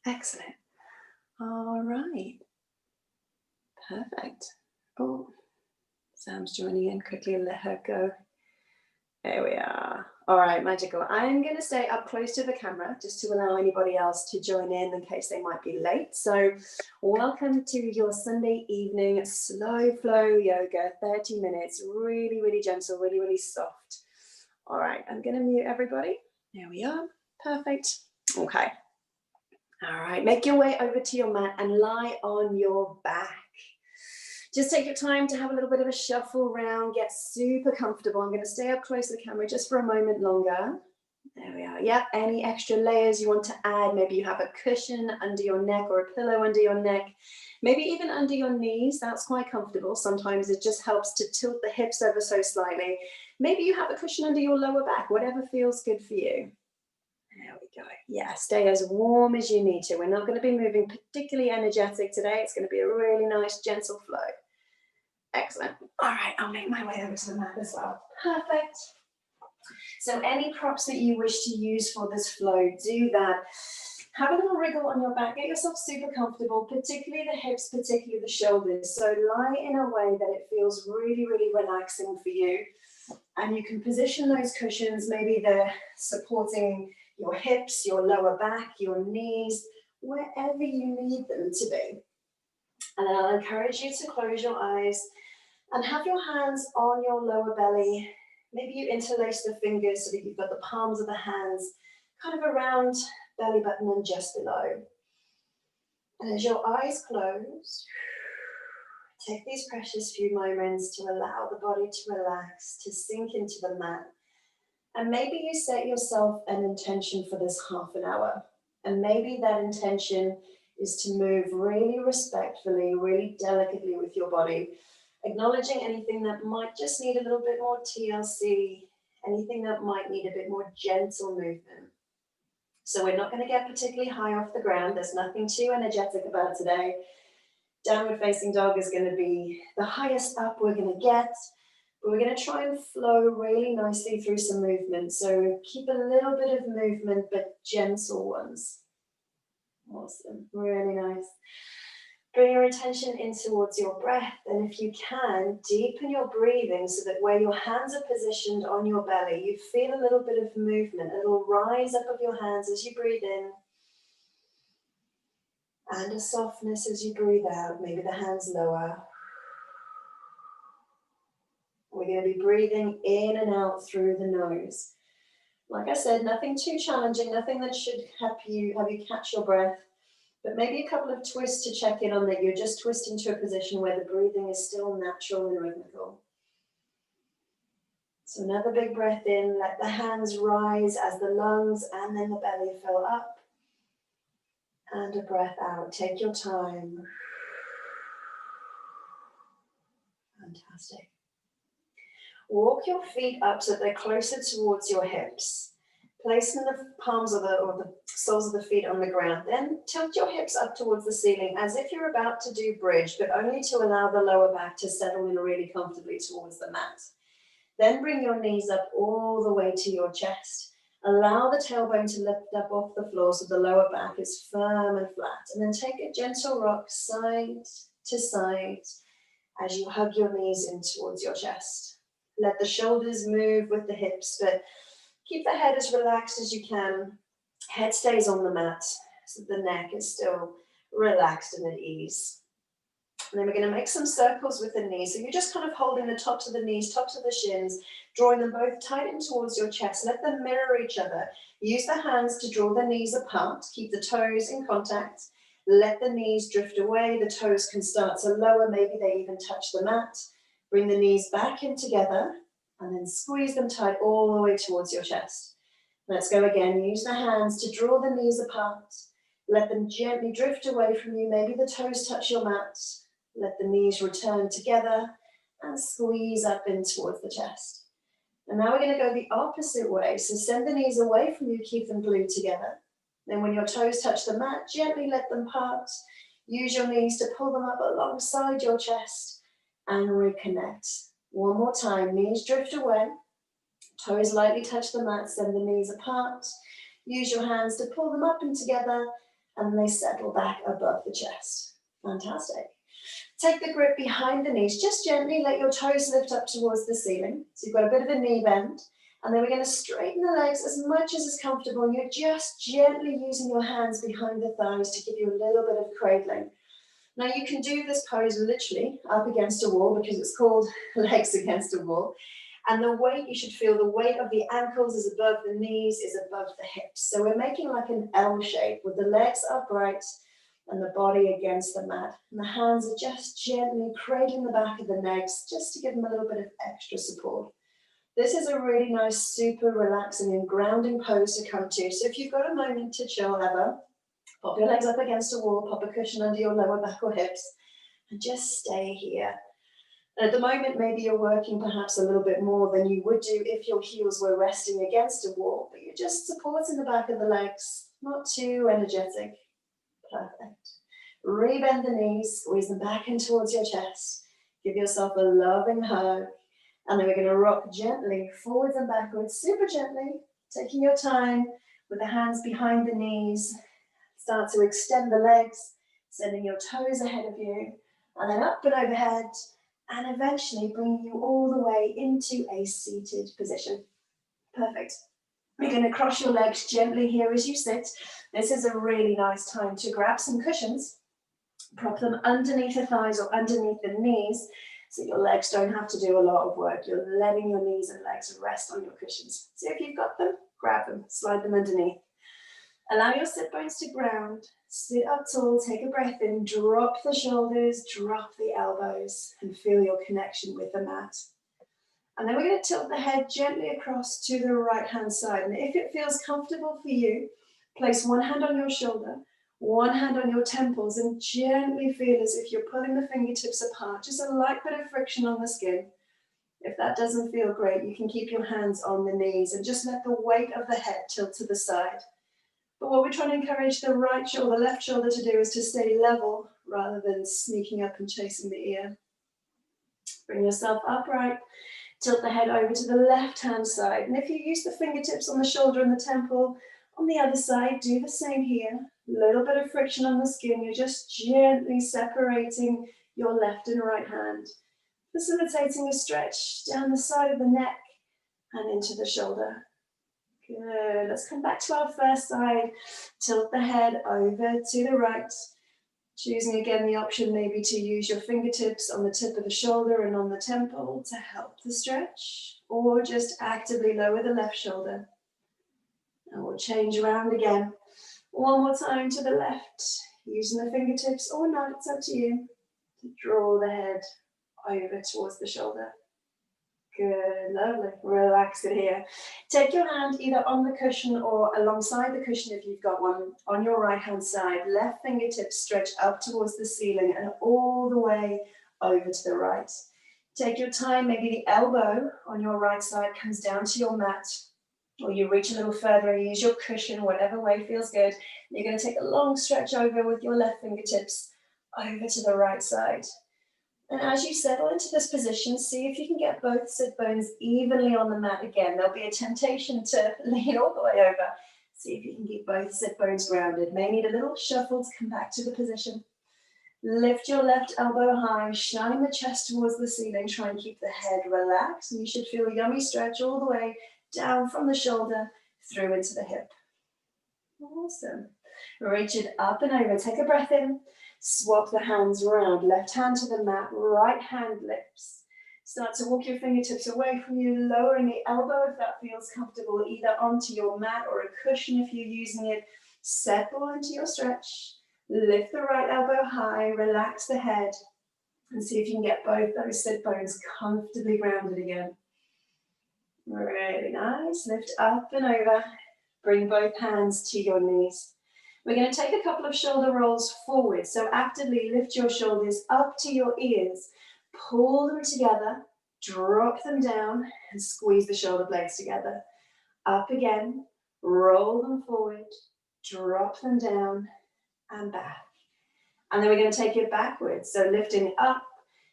Excellent. All right. Perfect. Oh, Sam's joining in. Quickly let her go. There we are. All right, magical. I'm going to stay up close to the camera just to allow anybody else to join in case they might be late. So welcome to your Sunday evening slow flow yoga, 30 minutes, really, really gentle, really, really soft. All right, I'm going to mute everybody. There we are. Perfect. Okay. All right, make your way over to your mat and lie on your back. Just take your time to have a little bit of a shuffle around, get super comfortable. I'm going to stay up close to the camera just for a moment longer. There we are. Yep, any extra layers you want to add. Maybe you have a cushion under your neck or a pillow under your neck. Maybe even under your knees. That's quite comfortable. Sometimes it just helps to tilt the hips ever so slightly. Maybe you have a cushion under your lower back, whatever feels good for you. There we go. Yeah, stay as warm as you need to. We're not going to be moving particularly energetic today. It's going to be a really nice, gentle flow. Excellent. All right, I'll make my way over to the mat as well. Perfect. So any props that you wish to use for this flow, do that. Have a little wriggle on your back. Get yourself super comfortable, particularly the hips, particularly the shoulders. So lie in a way that it feels really, really relaxing for you. And you can position those cushions. Maybe they're supporting your hips, your lower back, your knees, wherever you need them to be. And then I'll encourage you to close your eyes and have your hands on your lower belly. Maybe you interlace the fingers so that you've got the palms of the hands kind of around belly button and just below. And as your eyes close, take these precious few moments to allow the body to relax, to sink into the mat. And maybe you set yourself an intention for this half an hour. And maybe that intention is to move really respectfully, really delicately with your body, acknowledging anything that might just need a little bit more TLC, anything that might need a bit more gentle movement. So we're not going to get particularly high off the ground. There's nothing too energetic about today. Downward facing dog is going to be the highest up we're going to get. But we're going to try and flow really nicely through some movement. So keep a little bit of movement, but gentle ones. Awesome. Really nice. Bring your attention in towards your breath. And if you can, deepen your breathing so that where your hands are positioned on your belly, you feel a little bit of movement, a little rise up of your hands as you breathe in. And a softness as you breathe out. Maybe the hands lower. We're going to be breathing in and out through the nose. Like I said, nothing too challenging, nothing that should have you catch your breath, but maybe a couple of twists to check in on that you're just twisting to a position where the breathing is still natural and rhythmical. So another big breath in, let the hands rise as the lungs and then the belly fill up. And a breath out, take your time. Fantastic. Walk your feet up so that they're closer towards your hips. Placing the palms or the soles of the feet on the ground. Then tilt your hips up towards the ceiling as if you're about to do bridge, but only to allow the lower back to settle in really comfortably towards the mat. Then bring your knees up all the way to your chest. Allow the tailbone to lift up off the floor so the lower back is firm and flat. And then take a gentle rock side to side as you hug your knees in towards your chest. Let the shoulders move with the hips, but keep the head as relaxed as you can. Head stays on the mat, so the neck is still relaxed and at ease. And then we're going to make some circles with the knees. So you're just kind of holding the tops of the knees, tops of the shins, drawing them both tight in towards your chest. Let them mirror each other. Use the hands to draw the knees apart. Keep the toes in contact. Let the knees drift away. The toes can start to lower. Maybe they even touch the mat. Bring the knees back in together and then squeeze them tight all the way towards your chest. Let's go again. Use the hands to draw the knees apart. Let them gently drift away from you. Maybe the toes touch your mat. Let the knees return together and squeeze up in towards the chest. And now we're going to go the opposite way. So send the knees away from you, keep them glued together. Then when your toes touch the mat, gently let them part. Use your knees to pull them up alongside your chest and reconnect. One more time, knees drift away. Toes lightly touch the mat, send the knees apart. Use your hands to pull them up and together and they settle back above the chest. Fantastic. Take the grip behind the knees. Just gently let your toes lift up towards the ceiling. So you've got a bit of a knee bend. And then we're going to straighten the legs as much as is comfortable. And you're just gently using your hands behind the thighs to give you a little bit of cradling. Now you can do this pose literally up against a wall because it's called legs against a wall. And the weight, you should feel the weight of the ankles is above the knees, is above the hips. So we're making like an L shape with the legs upright and the body against the mat. And the hands are just gently cradling the back of the necks just to give them a little bit of extra support. This is a really nice, super relaxing and grounding pose to come to. So if you've got a moment to chill ever, pop your legs up against a wall, pop a cushion under your lower back or hips, and just stay here. And at the moment, maybe you're working perhaps a little bit more than you would do if your heels were resting against a wall, but you're just supporting the back of the legs, not too energetic. Perfect. Rebend the knees, squeeze them back in towards your chest. Give yourself a loving hug. And then we're going to rock gently forwards and backwards, super gently, taking your time with the hands behind the knees. Start to extend the legs, sending your toes ahead of you, and then up and overhead, and eventually bringing you all the way into a seated position. Perfect. You're going to cross your legs gently here as you sit. This is a really nice time to grab some cushions, prop them underneath the thighs or underneath the knees, so your legs don't have to do a lot of work. You're letting your knees and legs rest on your cushions. So if you've got them, grab them, slide them underneath. Allow your sit bones to ground. Sit up tall, take a breath in, drop the shoulders, drop the elbows, and feel your connection with the mat. And then we're going to tilt the head gently across to the right-hand side. And if it feels comfortable for you, place one hand on your shoulder, one hand on your temples, and gently feel as if you're pulling the fingertips apart, just a light bit of friction on the skin. If that doesn't feel great, you can keep your hands on the knees and just let the weight of the head tilt to the side. But what we're trying to encourage the right shoulder, left shoulder to do is to stay level rather than sneaking up and chasing the ear. Bring yourself upright, tilt the head over to the left-hand side. And if you use the fingertips on the shoulder and the temple, on the other side, do the same here. A little bit of friction on the skin. You're just gently separating your left and right hand, facilitating a stretch down the side of the neck and into the shoulder. Good. Let's come back to our first side. Tilt the head over to the right. Choosing again the option maybe to use your fingertips on the tip of the shoulder and on the temple to help the stretch, or just actively lower the left shoulder. And we'll change around again. One more time to the left, using the fingertips or not, it's up to you, to draw the head over towards the shoulder. Good, lovely. Relax it here. Take your hand either on the cushion or alongside the cushion if you've got one, on your right-hand side. Left fingertips stretch up towards the ceiling and all the way over to the right. Take your time, maybe the elbow on your right side comes down to your mat, or you reach a little further and use your cushion, whatever way feels good. You're going to take a long stretch over with your left fingertips over to the right side. And as you settle into this position, see if you can get both sit bones evenly on the mat again. There'll be a temptation to lean all the way over. See if you can keep both sit bones grounded. May need a little shuffle to come back to the position. Lift your left elbow high, shine the chest towards the ceiling. Try and keep the head relaxed. And you should feel a yummy stretch all the way down from the shoulder through into the hip. Awesome. Reach it up and over. Take a breath in. Swap the hands around, left hand to the mat, right hand lifts. Start to walk your fingertips away from you, lowering the elbow if that feels comfortable, either onto your mat or a cushion if you're using it. Settle into your stretch. Lift the right elbow high, relax the head, and see if you can get both those sit bones comfortably grounded again. Really nice. Lift up and over. Bring both hands to your knees. We're going to take a couple of shoulder rolls forward. So actively lift your shoulders up to your ears. Pull them together, drop them down, and squeeze the shoulder blades together. Up again, roll them forward, drop them down, and back. And then we're going to take it backwards. So lifting up,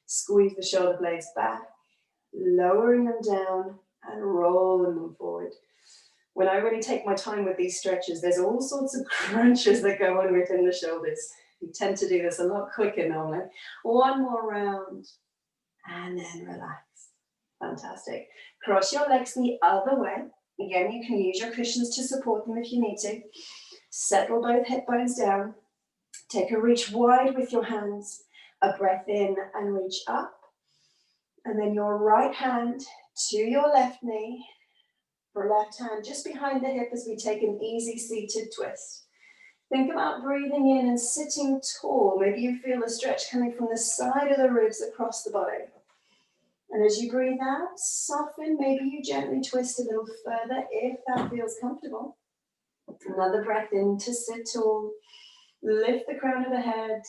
squeeze the shoulder blades back, lowering them down, and rolling them forward. When I really take my time with these stretches, there's all sorts of crunches that go on within the shoulders. You tend to do this a lot quicker normally. One more round, and then relax. Fantastic. Cross your legs the other way. Again, you can use your cushions to support them if you need to. Settle both hip bones down. Take a reach wide with your hands. A breath in and reach up. And then your right hand to your left knee. For left hand just behind the hip as we take an easy seated twist. Think about breathing in and sitting tall. Maybe you feel a stretch coming from the side of the ribs across the body. And as you breathe out, soften. Maybe you gently twist a little further if that feels comfortable. Another breath in to sit tall. Lift the crown of the head.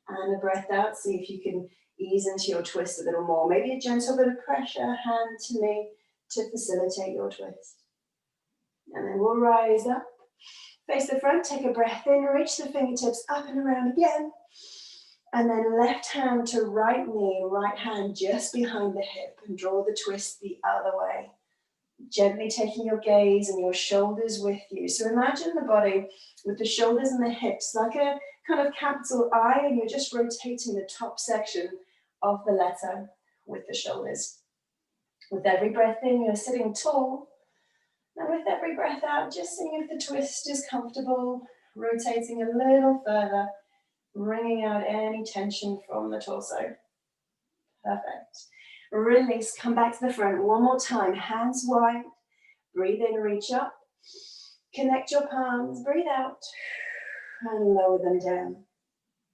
And a breath out. See if you can ease into your twist a little more. Maybe a gentle bit of pressure, hand to knee, to facilitate your twist. And then we'll rise up. Face the front. Take a breath in. Reach the fingertips up and around again. And then left hand to right knee, right hand just behind the hip, and draw the twist the other way. Gently taking your gaze and your shoulders with you. So imagine the body with the shoulders and the hips like a kind of capital I, and you're just rotating the top section of the letter with the shoulders. With every breath in, you're sitting tall. And with every breath out, just seeing if the twist is comfortable, rotating a little further, wringing out any tension from the torso. Perfect. Release, come back to the front one more time. Hands wide. Breathe in, reach up. Connect your palms, breathe out, and lower them down.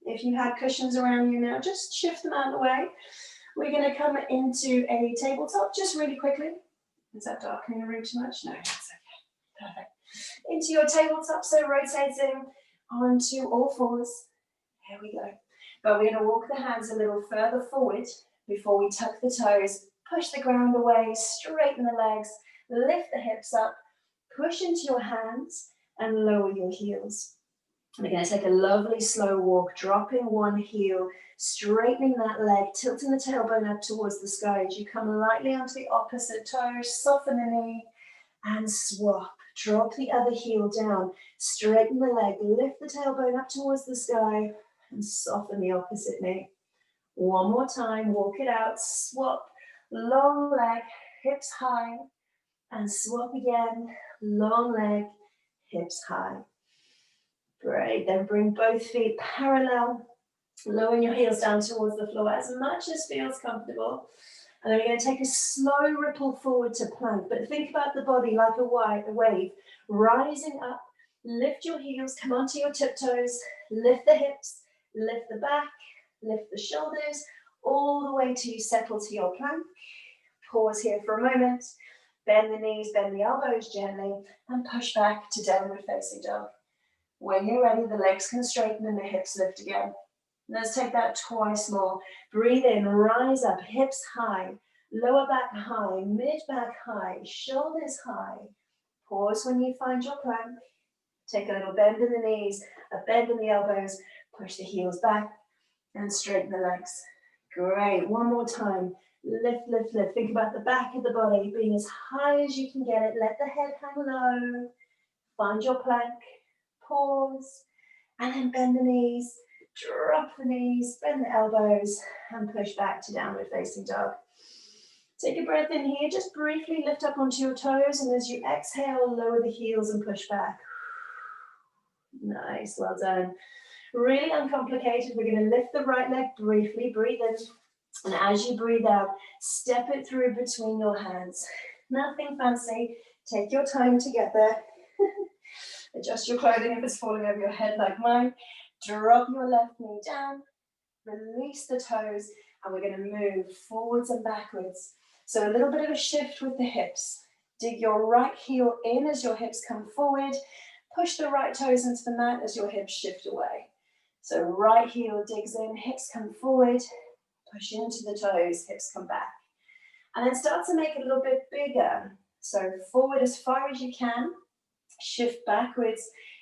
If you have cushions around you now, just shift them out of the way. We're going to come into a tabletop just really quickly. Is that darkening the room too much? No, that's okay. Perfect. Into your tabletop, so rotating onto all fours. Here we go. But we're going to walk the hands a little further forward before we tuck the toes, push the ground away, straighten the legs, lift the hips up, push into your hands and lower your heels. We're going to take a lovely slow walk, dropping one heel, straightening that leg, tilting the tailbone up towards the sky as you come lightly onto the opposite toes, soften the knee and swap. Drop the other heel down, straighten the leg, lift the tailbone up towards the sky and soften the opposite knee. One more time, walk it out, swap, long leg, hips high, and swap again, long leg, hips high. Great, then bring both feet parallel, lowering your heels down towards the floor as much as feels comfortable. And then we're going to take a slow ripple forward to plank, but think about the body like a wave, rising up, lift your heels, come onto your tiptoes, lift the hips, lift the back, lift the shoulders, all the way till you settle to your plank. Pause here for a moment, bend the knees, bend the elbows gently, and push back to downward facing dog. When you're ready, the legs can straighten and the hips lift again. Let's take that twice more. Breathe in, rise up, hips high, lower back high, mid back high, shoulders high. Pause when you find your plank. Take a little bend in the knees, a bend in the elbows, push the heels back and straighten the legs. Great, one more time. Lift, lift, lift. Think about the back of the body being as high as you can get it. Let the head hang low. Find your plank. Pause. And then bend the knees. Drop the knees. Bend the elbows. And push back to downward facing dog. Take a breath in here. Just briefly lift up onto your toes. And as you exhale, lower the heels and push back. Nice. Well done. Really uncomplicated. We're going to lift the right leg briefly. Breathe in. And as you breathe out, step it through between your hands. Nothing fancy. Take your time to get there. Adjust your clothing if it's falling over your head like mine. Drop your left knee down. Release the toes. And we're going to move forwards and backwards. So a little bit of a shift with the hips. Dig your right heel in as your hips come forward. Push the right toes into the mat as your hips shift away. So right heel digs in, hips come forward. Push into the toes, hips come back. And then start to make it a little bit bigger. So forward as far as you can. Shift backwards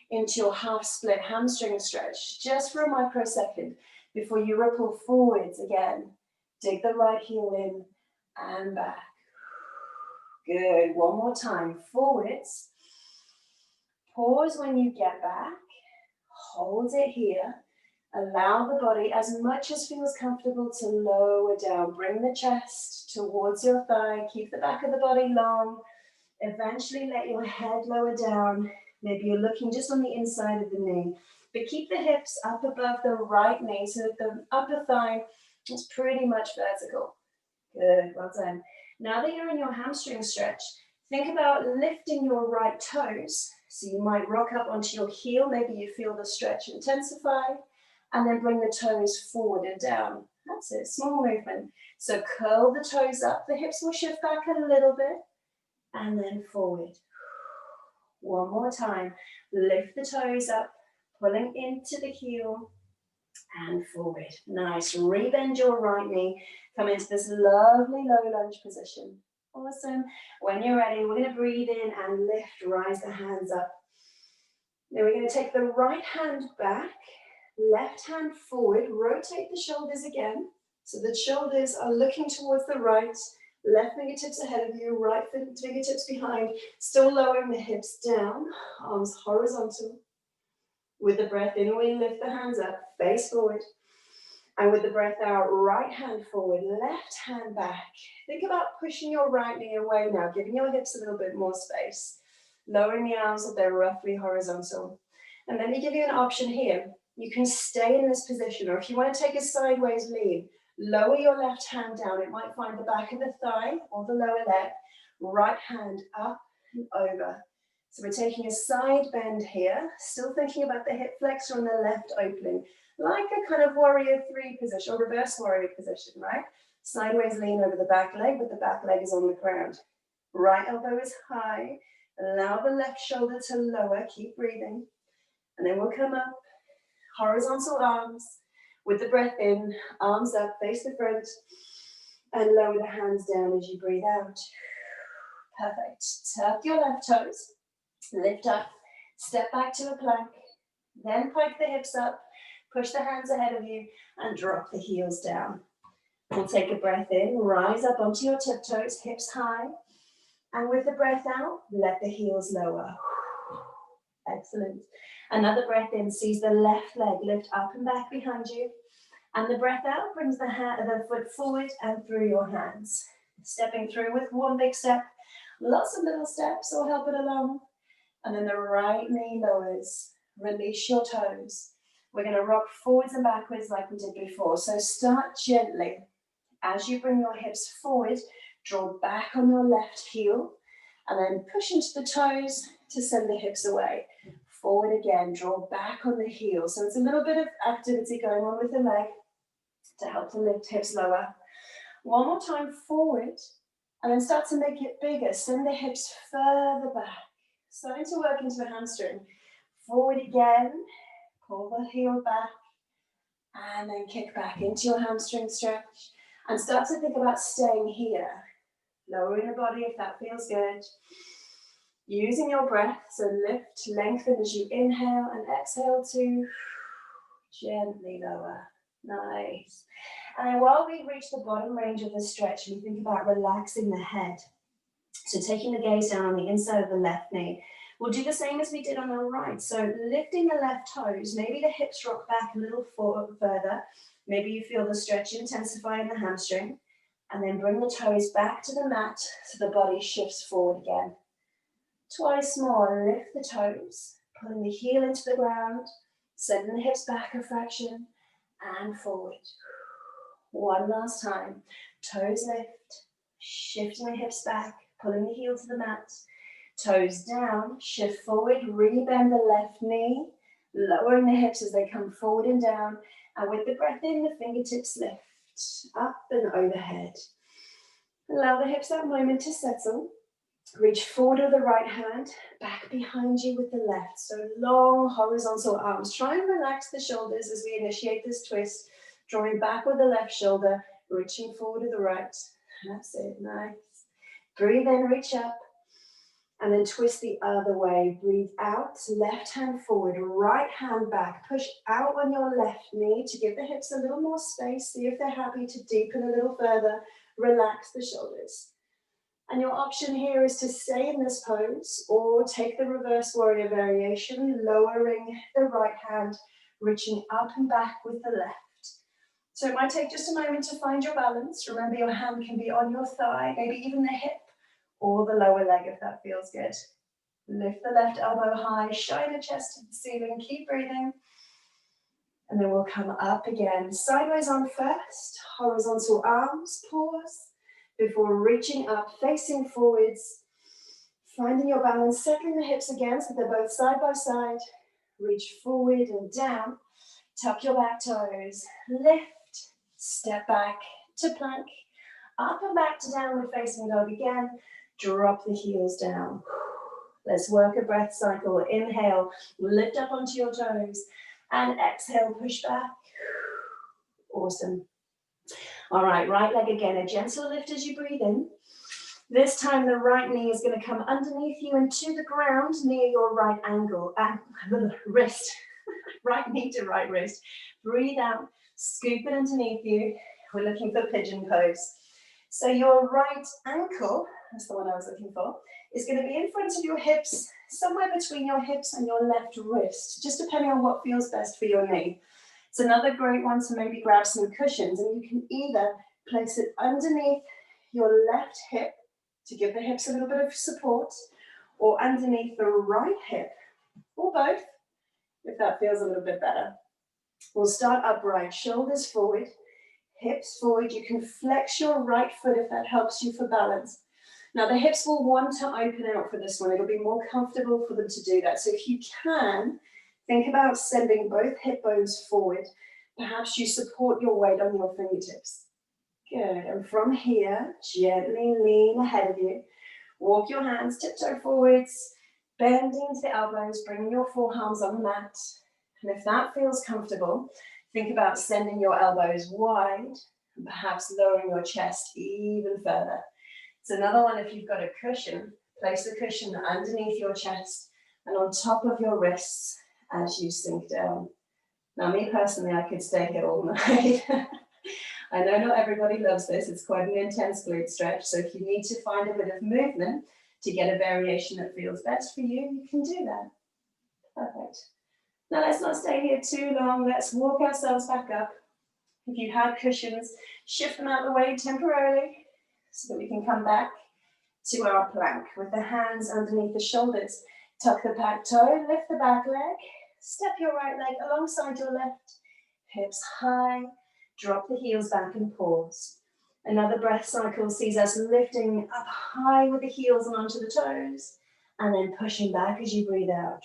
into your half split hamstring stretch. Just for a microsecond before you ripple forwards again. Dig the right heel in and back. Good. One more time. Forwards. Pause when you get back. Hold it here. Allow the body, as much as feels comfortable, to lower down. Bring the chest towards your thigh. Keep the back of the body long. Eventually let your head lower down. Maybe you're looking just on the inside of the knee. But keep the hips up above the right knee so that the upper thigh is pretty much vertical. Good, well done. Now that you're in your hamstring stretch, think about lifting your right toes. So you might rock up onto your heel. Maybe you feel the stretch intensify. And then bring the toes forward and down. That's it, small movement. So curl the toes up. The hips will shift back a little bit. And then forward. One more time. Lift the toes up, pulling into the heel. And forward. Nice. Rebend your right knee. Come into this lovely low lunge position. Awesome. When you're ready, we're going to breathe in and lift. Rise the hands up. Now we're going to take the right hand back. Left hand forward, rotate the shoulders again. So the shoulders are looking towards the right, left fingertips ahead of you, right fingertips behind, still lowering the hips down, arms horizontal. With the breath in, we lift the hands up, face forward. And with the breath out, right hand forward, left hand back. Think about pushing your right knee away now, giving your hips a little bit more space. Lowering the arms so they're roughly horizontal. And let me give you an option here. You can stay in this position, or if you want to take a sideways lean, lower your left hand down. It might find the back of the thigh or the lower leg. Right hand up and over. So we're taking a side bend here, still thinking about the hip flexor and the left opening, like a kind of warrior three position or reverse warrior position, right? Sideways lean over the back leg, but the back leg is on the ground. Right elbow is high. Allow the left shoulder to lower. Keep breathing. And then we'll come up. Horizontal arms, with the breath in, arms up, face the front, and lower the hands down as you breathe out. Perfect. Tuck your left toes, lift up, step back to a plank, then pike the hips up, push the hands ahead of you, and drop the heels down. We'll take a breath in, rise up onto your tiptoes, hips high, and with the breath out, let the heels lower. Excellent. Another breath in, sees the left leg lift up and back behind you. And the breath out brings the foot forward and through your hands. Stepping through with one big step, lots of little steps will help it along. And then the right knee lowers. Release your toes. We're going to rock forwards and backwards like we did before. So start gently. As you bring your hips forward, draw back on your left heel. And then push into the toes to send the hips away. Forward again, draw back on the heel. So it's a little bit of activity going on with the leg to help to lift hips lower. One more time forward, and then start to make it bigger. Send the hips further back. Starting to work into the hamstring. Forward again, pull the heel back, and then kick back into your hamstring stretch. And start to think about staying here. Lowering the body if that feels good. Using your breath, so lift, lengthen as you inhale and exhale to gently lower. Nice. And then while we reach the bottom range of the stretch, we think about relaxing the head. So taking the gaze down on the inside of the left knee. We'll do the same as we did on the right. So lifting the left toes, maybe the hips rock back a little further. Maybe you feel the stretch intensify in the hamstring. And then bring the toes back to the mat so the body shifts forward again. Twice more, lift the toes, pulling the heel into the ground, sending the hips back a fraction, and forward. One last time, toes lift, shifting the hips back, pulling the heel to the mat, toes down, shift forward, rebend the left knee, lowering the hips as they come forward and down, and with the breath in, the fingertips lift, up and overhead. Allow the hips that moment to settle. Reach forward with the right hand, back behind you with the left. So long horizontal arms. Try and relax the shoulders as we initiate this twist. Drawing back with the left shoulder, reaching forward with the right. That's it, nice. Breathe in, reach up, and then twist the other way. Breathe out, left hand forward, right hand back. Push out on your left knee to give the hips a little more space. See if they're happy to deepen a little further. Relax the shoulders. And your option here is to stay in this pose or take the reverse warrior variation, lowering the right hand, reaching up and back with the left. So it might take just a moment to find your balance. Remember, your hand can be on your thigh, maybe even the hip or the lower leg if that feels good. Lift the left elbow high, shine the chest to the ceiling, keep breathing. And then we'll come up again, sideways on first, horizontal arms, pause, before reaching up, facing forwards, finding your balance, settling the hips again so they're both side by side. Reach forward and down, tuck your back toes, lift, step back to plank, up and back to downward facing dog again, drop the heels down. Let's work a breath cycle. Inhale, lift up onto your toes, and exhale, push back. Awesome. All right, right leg again, a gentle lift as you breathe in. This time the right knee is going to come underneath you and to the ground near your right ankle, wrist. Right knee to right wrist. Breathe out, scoop it underneath you. We're looking for pigeon pose. So your right ankle, that's the one I was looking for, is going to be in front of your hips, somewhere between your hips and your left wrist, just depending on what feels best for your knee. It's another great one to maybe grab some cushions, and you can either place it underneath your left hip to give the hips a little bit of support, or underneath the right hip, or both, if that feels a little bit better. We'll start upright, shoulders forward, hips forward. You can flex your right foot if that helps you for balance. Now the hips will want to open out for this one. It'll be more comfortable for them to do that. So if you can, think about sending both hip bones forward. Perhaps you support your weight on your fingertips. Good, and from here, gently lean ahead of you. Walk your hands tiptoe forwards, bending to the elbows, bringing your forearms on the mat. And if that feels comfortable, think about sending your elbows wide and perhaps lowering your chest even further. It's another one if you've got a cushion, place the cushion underneath your chest and on top of your wrists as you sink down. Now me personally, I could stay here all night. I know not everybody loves this, it's quite an intense glute stretch, so if you need to find a bit of movement to get a variation that feels best for you, you can do that. Perfect. Now let's not stay here too long, let's walk ourselves back up. If you have cushions, shift them out of the way temporarily so that we can come back to our plank with the hands underneath the shoulders. Tuck the back toe, lift the back leg, step your right leg alongside your left, hips high, drop the heels back and pause. Another breath cycle sees us lifting up high with the heels and onto the toes, and then pushing back as you breathe out.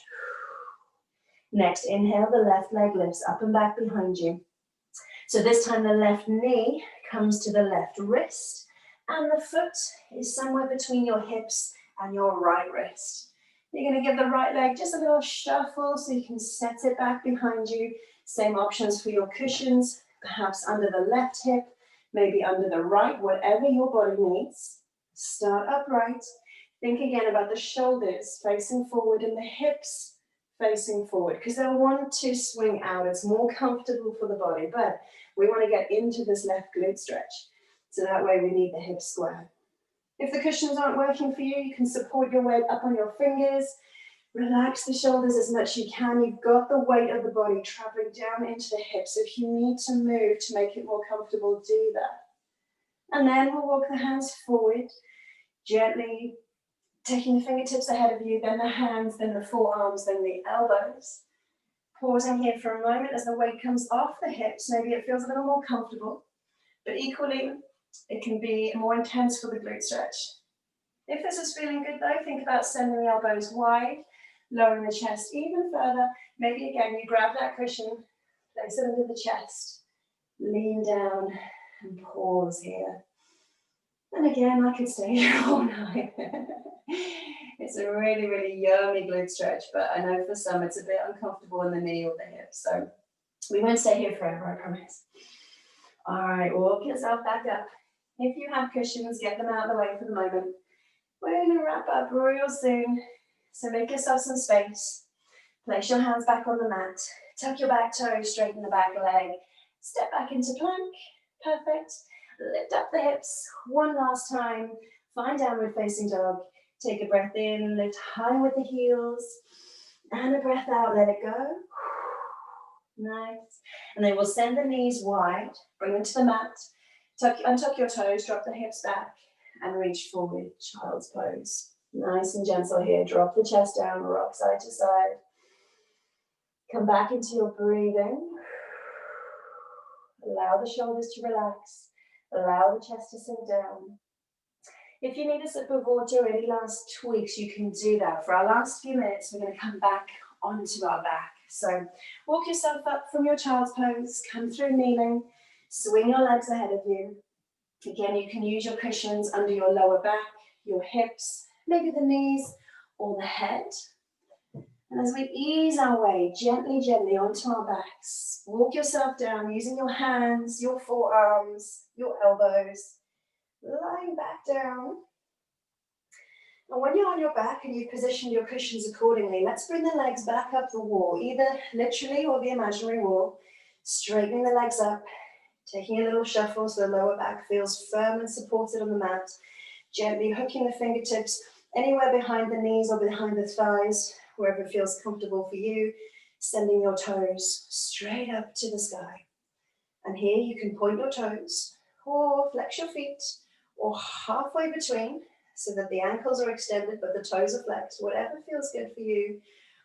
Next, inhale, the left leg lifts up and back behind you. So this time the left knee comes to the left wrist, and the foot is somewhere between your hips and your right wrist. You're going to give the right leg just a little shuffle so you can set it back behind you. Same options for your cushions, perhaps under the left hip, maybe under the right, whatever your body needs. Start upright. Think again about the shoulders facing forward and the hips facing forward, because they'll want to swing out. It's more comfortable for the body, but we want to get into this left glute stretch. So that way we need the hips square. If the cushions aren't working for you, you can support your weight up on your fingers. Relax the shoulders as much as you can. You've got the weight of the body traveling down into the hips. So if you need to move to make it more comfortable, do that. And then we'll walk the hands forward, gently taking the fingertips ahead of you, then the hands, then the forearms, then the elbows. Pausing here for a moment as the weight comes off the hips. Maybe it feels a little more comfortable, but equally, it can be more intense for the glute stretch. If this is feeling good though, think about sending the elbows wide, lowering the chest even further. Maybe again, you grab that cushion, place it under the chest, lean down and pause here. And again, I could stay here all night. It's a really, really yummy glute stretch, but I know for some it's a bit uncomfortable in the knee or the hip. So we won't stay here forever, I promise. All right, walk yourself back up. If you have cushions, get them out of the way for the moment. We're going to wrap up real soon. So make yourself some space. Place your hands back on the mat. Tuck your back toe, straighten the back leg. Step back into plank. Perfect. Lift up the hips one last time. Find downward facing dog. Take a breath in, lift high with the heels, and a breath out, let it go. Nice. And then we'll send the knees wide, bring them to the mat, untuck your toes, drop the hips back, and reach forward, child's pose. Nice and gentle here, drop the chest down, rock side to side. Come back into your breathing. Allow the shoulders to relax, allow the chest to sink down. If you need a sip of water, any last tweaks, you can do that. For our last few minutes, we're going to come back onto our back. So walk yourself up from your child's pose, come through kneeling, swing your legs ahead of you. Again, you can use your cushions under your lower back, your hips, maybe the knees or the head. And as we ease our way gently, gently onto our backs, walk yourself down using your hands, your forearms, your elbows, lying back down. And when you're on your back and you've positioned your cushions accordingly, let's bring the legs back up the wall, either literally or the imaginary wall, straightening the legs up, taking a little shuffle so the lower back feels firm and supported on the mat, gently hooking the fingertips anywhere behind the knees or behind the thighs, wherever feels comfortable for you, sending your toes straight up to the sky. And here you can point your toes or flex your feet or halfway between so that the ankles are extended but the toes are flexed, whatever feels good for you.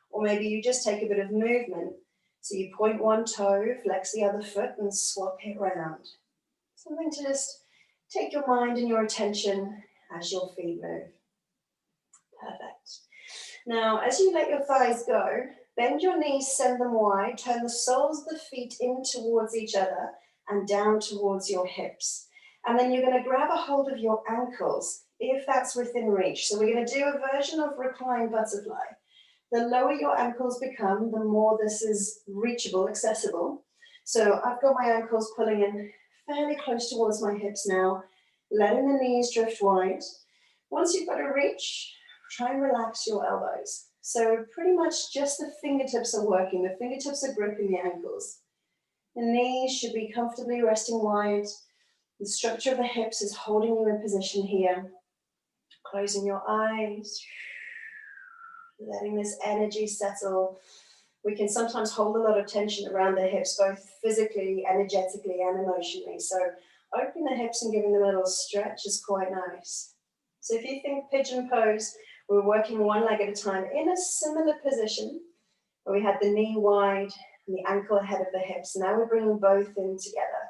Or maybe you just take a bit of movement. So you point one toe, flex the other foot and swap it around. Something to just take your mind and your attention as your feet move. Perfect. Now, as you let your thighs go, bend your knees, send them wide, turn the soles of the feet in towards each other and down towards your hips. And then you're going to grab a hold of your ankles, if that's within reach. So we're going to do a version of reclined butterfly. The lower your ankles become, the more this is reachable, accessible. So I've got my ankles pulling in fairly close towards my hips now, letting the knees drift wide. Once you've got a reach, try and relax your elbows. So pretty much just the fingertips are working. The fingertips are gripping the ankles. The knees should be comfortably resting wide. The structure of the hips is holding you in position here. Closing your eyes. Letting this energy settle. We can sometimes hold a lot of tension around the hips, both physically, energetically, and emotionally. So opening the hips and giving them a little stretch is quite nice. So if you think pigeon pose, we're working one leg at a time in a similar position, where we had the knee wide and the ankle ahead of the hips. Now we're bringing both in together.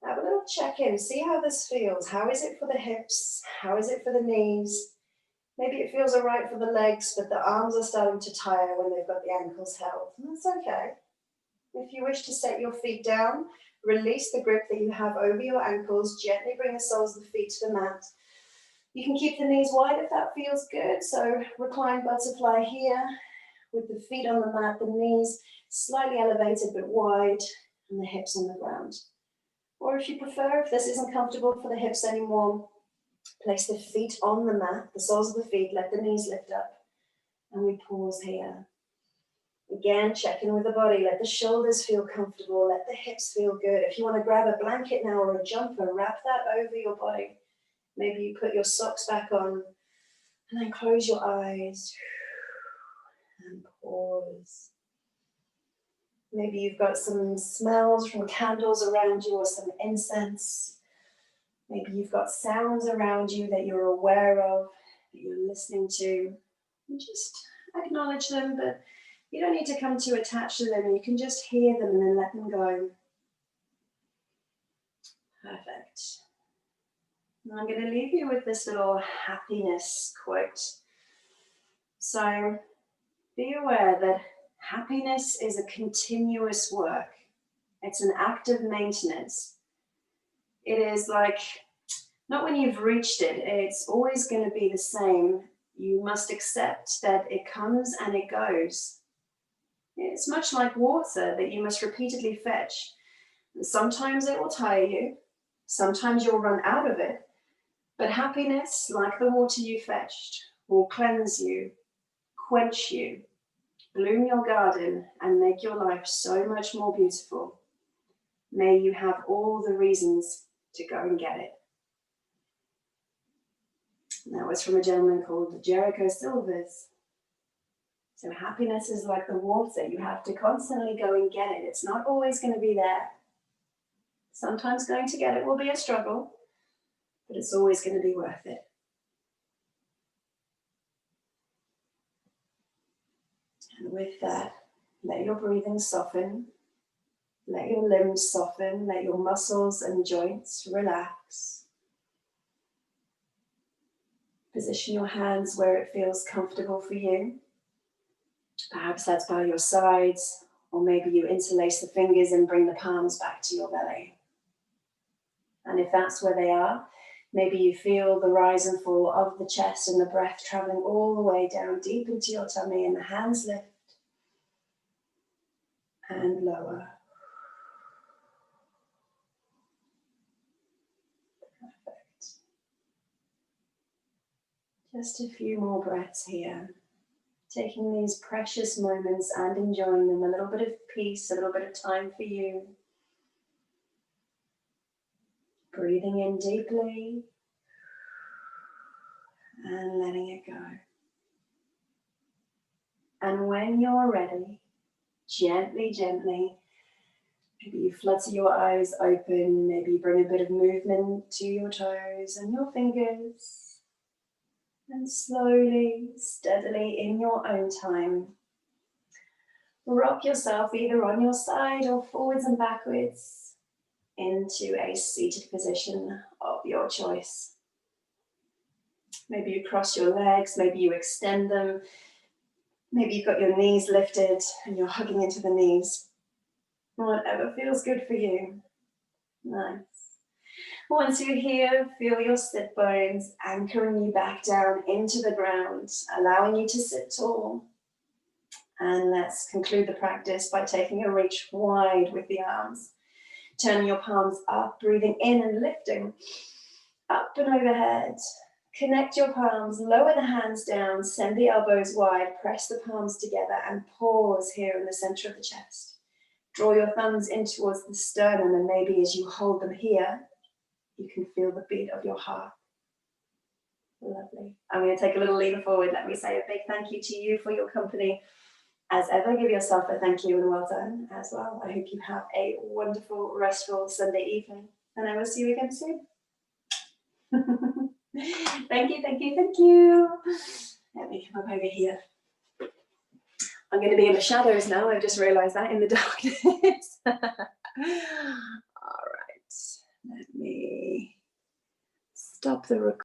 Have a little check-in, see how this feels. How is it for the hips? How is it for the knees? Maybe it feels all right for the legs, but the arms are starting to tire when they've got the ankles held. And that's okay. If you wish to set your feet down, release the grip that you have over your ankles, gently bring the soles of the feet to the mat. You can keep the knees wide if that feels good. So reclined butterfly here with the feet on the mat, the knees slightly elevated but wide, and the hips on the ground. Or if you prefer, if this isn't comfortable for the hips anymore, place the feet on the mat, the soles of the feet, let the knees lift up, and we pause here. Again, check in with the body, let the shoulders feel comfortable, let the hips feel good. If you want to grab a blanket now or a jumper, wrap that over your body. Maybe you put your socks back on, and then close your eyes, and pause. Maybe you've got some smells from candles around you or some incense. Maybe you've got sounds around you that you're aware of, that you're listening to. And just acknowledge them, but you don't need to come too attached to them. You can just hear them and then let them go. Perfect. And I'm going to leave you with this little happiness quote. So be aware that happiness is a continuous work. It's an active maintenance. It is like, not when you've reached it, it's always going to be the same. You must accept that it comes and it goes. It's much like water that you must repeatedly fetch. Sometimes it will tire you. Sometimes you'll run out of it. But happiness, like the water you fetched, will cleanse you, quench you, bloom your garden, and make your life so much more beautiful. May you have all the reasons to go and get it. And that was from a gentleman called Jericho Silvers. So happiness is like the water. You have to constantly go and get it. It's not always going to be there. Sometimes going to get it will be a struggle, but it's always going to be worth it. And with that, let your breathing soften. Let your limbs soften. Let your muscles and joints relax. Position your hands where it feels comfortable for you. Perhaps that's by your sides, or maybe you interlace the fingers and bring the palms back to your belly. And if that's where they are, maybe you feel the rise and fall of the chest and the breath traveling all the way down deep into your tummy, and the hands lift and lower. Perfect. Just a few more breaths here. Taking these precious moments and enjoying them, a little bit of peace, a little bit of time for you. Breathing in deeply and letting it go. And when you're ready, gently, gently, maybe you flutter your eyes open, maybe you bring a bit of movement to your toes and your fingers. And slowly, steadily, in your own time, rock yourself either on your side or forwards and backwards into a seated position of your choice. Maybe you cross your legs, maybe you extend them, maybe you've got your knees lifted and you're hugging into the knees. Whatever feels good for you. Nice. Once you're here, feel your sit bones anchoring you back down into the ground, allowing you to sit tall. And let's conclude the practice by taking a reach wide with the arms. Turning your palms up, breathing in and lifting up and overhead. Connect your palms, lower the hands down, send the elbows wide, press the palms together and pause here in the center of the chest. Draw your thumbs in towards the sternum, and maybe as you hold them here, you can feel the beat of your heart. Lovely. I'm going to take a little lean forward. Let me say a big thank you to you for your company. As ever, give yourself a thank you and well done as well. I hope you have a wonderful, restful Sunday evening, and I will see you again soon. Thank you, thank you, thank you. Let me come up over here. I'm going to be in the shadows now. I've just realized that in the darkness. All right. Let me stop the recording.